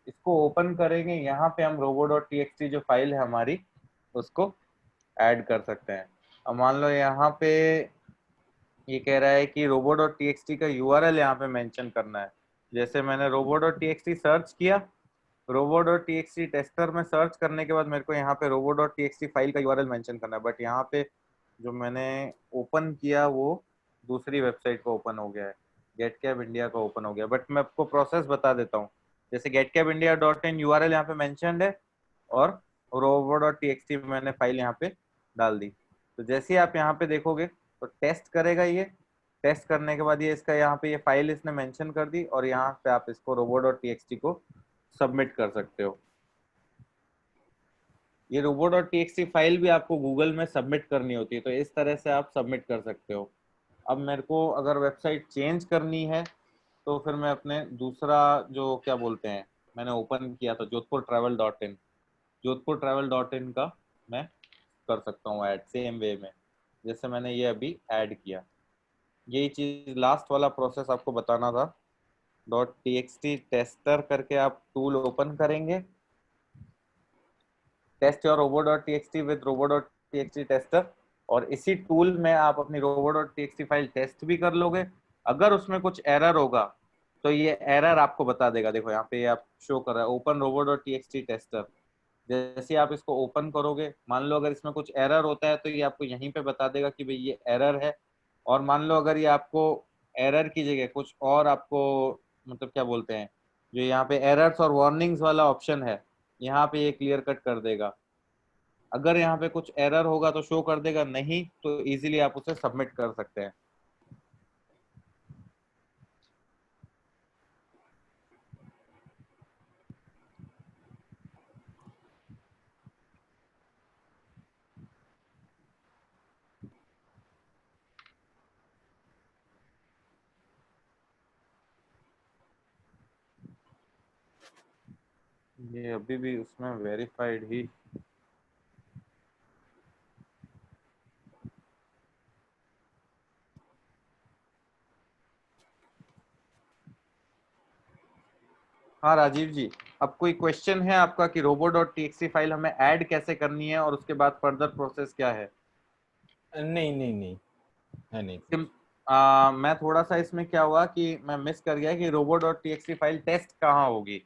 इसको ओपन करेंगे, यहाँ पे हम robot dot T X T जो फाइल है हमारी उसको ऐड कर सकते हैं। अब मान लो यहाँ पे ये कह रहा है कि robot dot T X T का यूआरएल यहाँ पे मेंशन करना है। जैसे मैंने robot dot T X T search किया, robo dot T X T tester में सर्च करने के बाद मेरे को यहाँ पे robo dot T X T file का यूआरएल मेंशन करना है, बट यहाँ पे जो मैंने ओपन किया वो दूसरी वेबसाइट का ओपन हो गया है, गेटकैब इंडिया का ओपन हो गया। बट मैं आपको प्रोसेस बता देता हूँ। जैसे Getcab India dot in URL यहाँ पे मेंशनड है और robo dot T X T मैंने फाइल यहाँ पे डाल दी। तो जैसे ही आप यहाँ पे देखोगे तो टेस्ट करेगा, ये टेस्ट करने के बाद ये इसका यहाँ पे ये फाइल इसने मेंशन कर दी और यहाँ पे आप इसको robo dot T X T को सबमिट कर सकते हो। ये robo dot T X T file भी आपको गूगल में सबमिट करनी होती है, तो इस तरह से आप सबमिट कर सकते हो। अब मेरे को अगर वेबसाइट चेंज करनी है तो फिर मैं अपने दूसरा जो क्या बोलते हैं मैंने ओपन किया था Jodhpur travel dot in, Jodhpur travel dot in का मैं कर सकता हूँ ऐड सेम वे में जैसे मैंने ये अभी ऐड किया। यही चीज लास्ट वाला प्रोसेस आपको बताना था। Dot T X T tester करके आप टूल ओपन करेंगे, test your robo dot T X T with robo dot T X T tester, और इसी टूल में आप अपनी robo dot T X T file test भी कर लोगे। अगर उसमें कुछ एरर होगा तो ये एरर आपको बता देगा। देखो यहाँ पे आप शो कर रहा है open robo dot T X T tester. जैसे आप इसको ओपन करोगे, मान लो अगर इसमें कुछ एरर होता है तो ये आपको यहीं पे बता देगा कि भाई ये एरर है। और मान लो अगर ये आपको एरर की जगह कुछ और आपको मतलब क्या बोलते हैं जो यहाँ पे एरर्स और वार्निंग्स वाला ऑप्शन है, यहाँ पे ये क्लियर कट कर देगा। अगर यहाँ पे कुछ एरर होगा तो शो कर देगा, नहीं तो इजीली आप उसे सबमिट कर सकते हैं। ये अभी भी उसमें वेरीफाइड ही हाँ राजीव जी, अब कोई क्वेश्चन है आपका कि robo dot T X T file हमें ऐड कैसे करनी है और उसके बाद फर्दर प्रोसेस क्या है? नहीं नहीं नहीं है नहीं। मैं थोड़ा सा इसमें क्या हुआ कि मैं मिस कर गया कि robo dot T X T file test कहाँ होगी।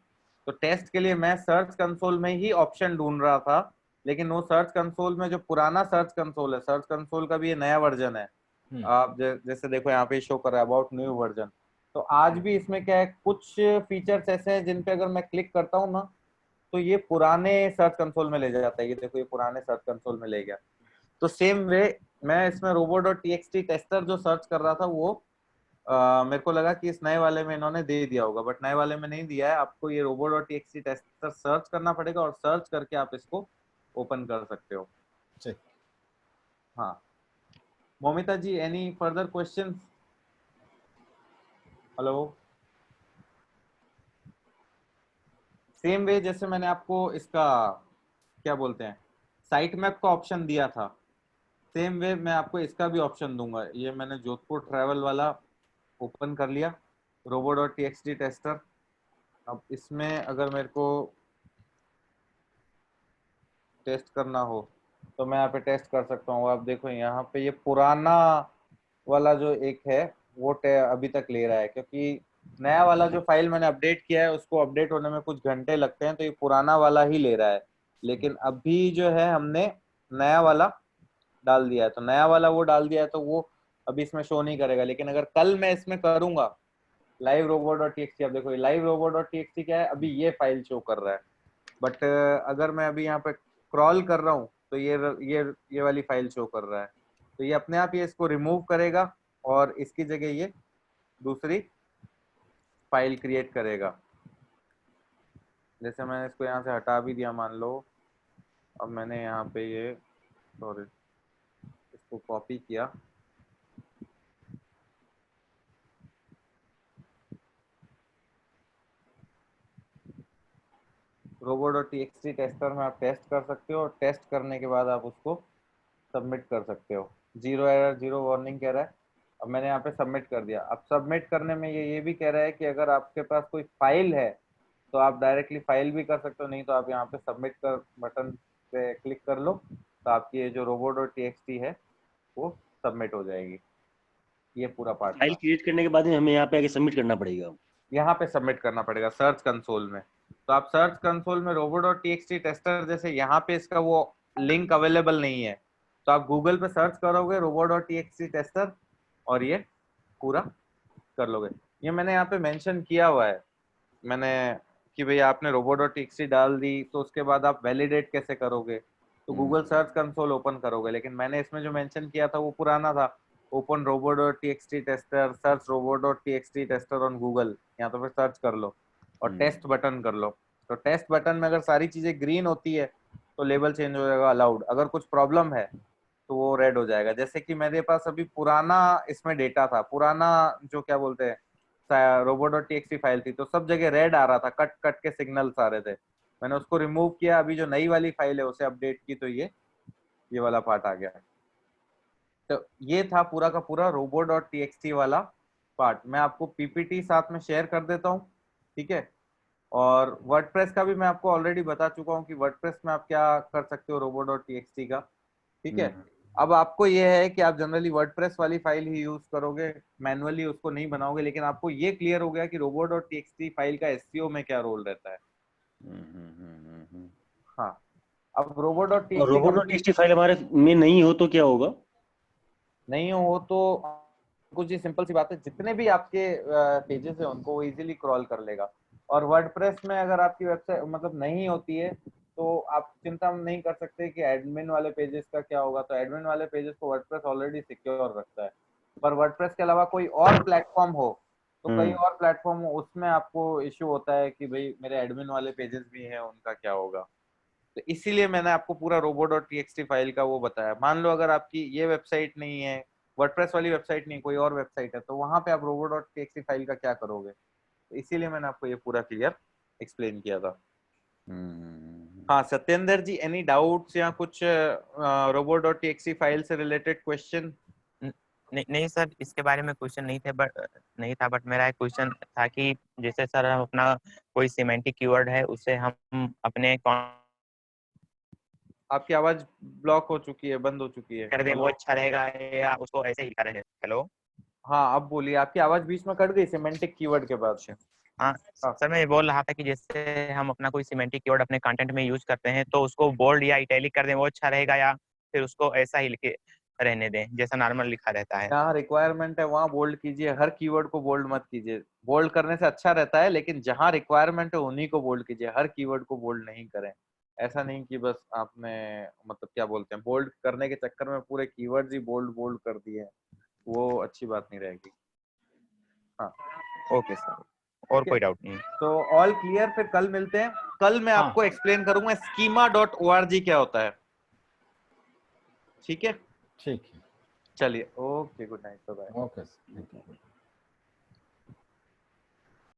तो टेस्ट के लिए मैं सर्च कंसोल में ही ऑप्शन ढूंढ रहा था, लेकिन वो सर्च कंसोल में जो पुराना सर्च कंसोल है, सर्च कंसोल का भी ये नया वर्जन है। आप जैसे देखो यहाँ पे शो कर रहा है अबाउट न्यू वर्जन। तो आज भी इसमें क्या है, कुछ फीचर्स ऐसे हैं जिन पे अगर मैं क्लिक करता हूँ ना तो ये पुराने सर्च कंसोल में ले जाता है। ये देखो ये पुराने सर्च कंसोल में ले गया। तो सेम वे मैं इसमें robo dot T X T tester जो सर्च कर रहा था वो मेरे को लगा कि इस नए वाले में इन्होंने दे दिया होगा, बट नए वाले में नहीं दिया है। आपको ये robo dot T X T tester search करना पड़ेगा और सर्च करके आप इसको ओपन कर सकते हो। ठीक। हाँ Momita ji, any further questions? Hello. Same way जैसे मैंने आपको इसका क्या बोलते हैं साइट मैप का ऑप्शन दिया था, सेम वे मैं आपको इसका भी ऑप्शन दूंगा। ये मैंने जोधपुर ट्रैवल वाला ओपन कर लिया, robo dot T X T tester. अब इसमें अगर मेरे को टेस्ट करना हो तो मैं यहाँ पे टेस्ट कर सकता हूँ। आप देखो यहाँ पे ये पुराना वाला जो एक है वो अभी तक ले रहा है, क्योंकि नया वाला जो फाइल मैंने अपडेट किया है उसको अपडेट होने में कुछ घंटे लगते हैं, तो ये पुराना वाला ही ले रहा है। लेकिन अभी जो है हमने नया वाला डाल दिया है, तो नया वाला वो डाल दिया है तो वो अभी इसमें शो नहीं करेगा। लेकिन अगर कल मैं इसमें करूंगा live robo dot T X T, अब देखो live robo dot T X T क्या है, अभी ये फाइल शो कर रहा है। बट अगर मैं अभी यहाँ पे क्रॉल कर रहा हूँ तो ये वाली फाइल शो कर रहा है। तो ये अपने आप ये इसको रिमूव करेगा और इसकी जगह ये दूसरी फाइल क्रिएट करेगा। जैसे मैंने इसको यहाँ से हटा भी दिया मान लो, अब मैंने यहाँ पे ये सॉरी इसको कॉपी किया, robot.txt टेस्टर में आप टेस्ट कर सकते हो और टेस्ट करने के बाद आप उसको सबमिट कर सकते हो। 0 एरर 0 वार्निंग कह रहा है। अब मैंने यहाँ पे सबमिट कर दिया। अब सबमिट करने में ये भी कह रहा है कि अगर आपके पास कोई फाइल है तो आप डायरेक्टली फाइल भी कर सकते हो, नहीं तो आप यहाँ पे सबमिट कर बटन पे क्लिक कर लो तो आपकी ये जो robot.txt है वो सबमिट हो जाएगी। ये पूरा पार्ट फाइल था। क्रिएट करने के बाद में हमें यहाँ पे आके सबमिट करना पड़ेगा। यहाँ पे सबमिट करना पड़ेगा सर्च कंसोल में। तो आप सर्च कंसोल में robot.txt टेस्टर, जैसे यहाँ पे इसका वो लिंक अवेलेबल नहीं है तो आप गूगल पे सर्च करोगे robot.txt टेस्टर और ये पूरा कर लोगे। ये मैंने यहाँ पे मेंशन किया हुआ है मैंने कि भाई आपने robot.txt डाल दी तो उसके बाद आप वैलिडेट कैसे करोगे, तो गूगल सर्च कंसोल ओपन करोगे। लेकिन मैंने इसमें जो मेंशन किया था वो पुराना था, open robot.txt tester, search robot.txt tester on Google, यहाँ तो फिर सर्च कर लो और टेस्ट बटन कर लो। तो टेस्ट बटन में अगर सारी चीजें ग्रीन होती है तो लेबल चेंज हो जाएगा अलाउड, अगर कुछ प्रॉब्लम है तो वो रेड हो जाएगा। जैसे कि मेरे पास अभी पुराना इसमें डेटा था, पुराना जो क्या बोलते हैं robot.txt फाइल थी, तो सब जगह रेड आ रहा था, कट कट के सिग्नल्स आ रहे थे। मैंने उसको रिमूव किया, अभी जो नई वाली फाइल है उसे अपडेट की तो ये वाला पार्ट आ गया। तो ये था पूरा का पूरा robot.txt वाला पार्ट। मैं आपको पीपीटी साथ में शेयर कर देता हूँ, ठीक है। और वर्डप्रेस का भी मैं आपको ऑलरेडी बता चुका हूँ कि वर्डप्रेस में आप क्या कर सकते हो robot.txt का, ठीक है। अब आपको ये है कि आप जनरली वर्डप्रेस वाली फाइल ही यूज करोगे, मैनुअली उसको नहीं बनाओगे, लेकिन आपको ये क्लियर हो गया कि robot.txt फाइल का एसईओ में क्या रोल रहता है। हाँ, अब और robot.txt robot.txt फाइल हमारे में नहीं हो तो क्या होगा? नहीं हो तो कुछ ही सिंपल सी बात है, जितने भी आपके पेजेस है उनको वो इजीली क्रॉल कर लेगा। और वर्डप्रेस में अगर आपकी वेबसाइट मतलब नहीं होती है तो आप चिंता नहीं कर सकते कि एडमिन वाले पेजेस का क्या होगा। तो एडमिन वाले पेजेस को वर्डप्रेस ऑलरेडी सिक्योर रखता है, पर वर्डप्रेस के अलावा कोई और प्लेटफॉर्म हो तो कई और प्लेटफॉर्म हो उसमें आपको इश्यू होता है कि भाई मेरे एडमिन वाले पेजेस भी हैं, उनका क्या होगा। तो इसीलिए मैंने आपको पूरा robot.txt फाइल का वो बताया। मान लो अगर आपकी ये वेबसाइट नहीं है, वर्डप्रेस वाली वेबसाइट नहीं, कोई और वेबसाइट है, तो वहां पे आप robot.txt फाइल का क्या करोगे। तो इसीलिए मैंने आपको ये पूरा क्लियर एक्सप्लेन किया था। हाँ सत्येंद्र जी, एनी डाउट्स या कुछ robot.txt फाइल से रिलेटेड क्वेश्चन? नहीं सर, इसके बारे में क्वेश्चन नहीं था, बट मेरा एक क्वेश्चन था कि जैसे सर हम अपना कोई सिमेंटिक कीवर्ड है उसे हम अपने आपकी आवाज ब्लॉक हो चुकी है, बंद हो चुकी है। कर दें वो अच्छा रहेगा या उसको ऐसे ही करें? हेलो, हाँ अब बोलिए, आपकी आवाज बीच में कट गई सिमेंटिक कीवर्ड के बाद। हाँ सर, मैं ये बोल रहा था कि जैसे हम अपना कोई सिमेंटिक कीवर्ड अपने कंटेंट में यूज करते हैं तो उसको बोल्ड या इटैलिक कर दें वो अच्छा रहेगा, या फिर उसको ऐसा ही लिखे रहने दें जैसा नॉर्मल लिखा रहता है? जहाँ रिक्वायरमेंट है वहाँ बोल्ड कीजिए, हर कीवर्ड को बोल्ड मत कीजिए। बोल्ड करने से अच्छा रहता है, लेकिन जहाँ रिक्वायरमेंट है उन्हीं को बोल्ड कीजिए, हर कीवर्ड को बोल्ड नहीं करें। ऐसा नहीं कि बस आपने मतलब क्या बोलते हैं बोल्ड करने के चक्कर में पूरे कीवर्ड्स ही बोल्ड बोल्ड कर दिए, वो अच्छी बात नहीं रहेगी। हाँ ओके सर, और कोई डाउट नहीं? तो ऑल क्लियर, फिर कल मिलते हैं। कल मैं आपको एक्सप्लेन करूंगा schema.org क्या होता है, ठीक है। ठीक है, चलिए, okay, good night, bye. Okay sir, thank you.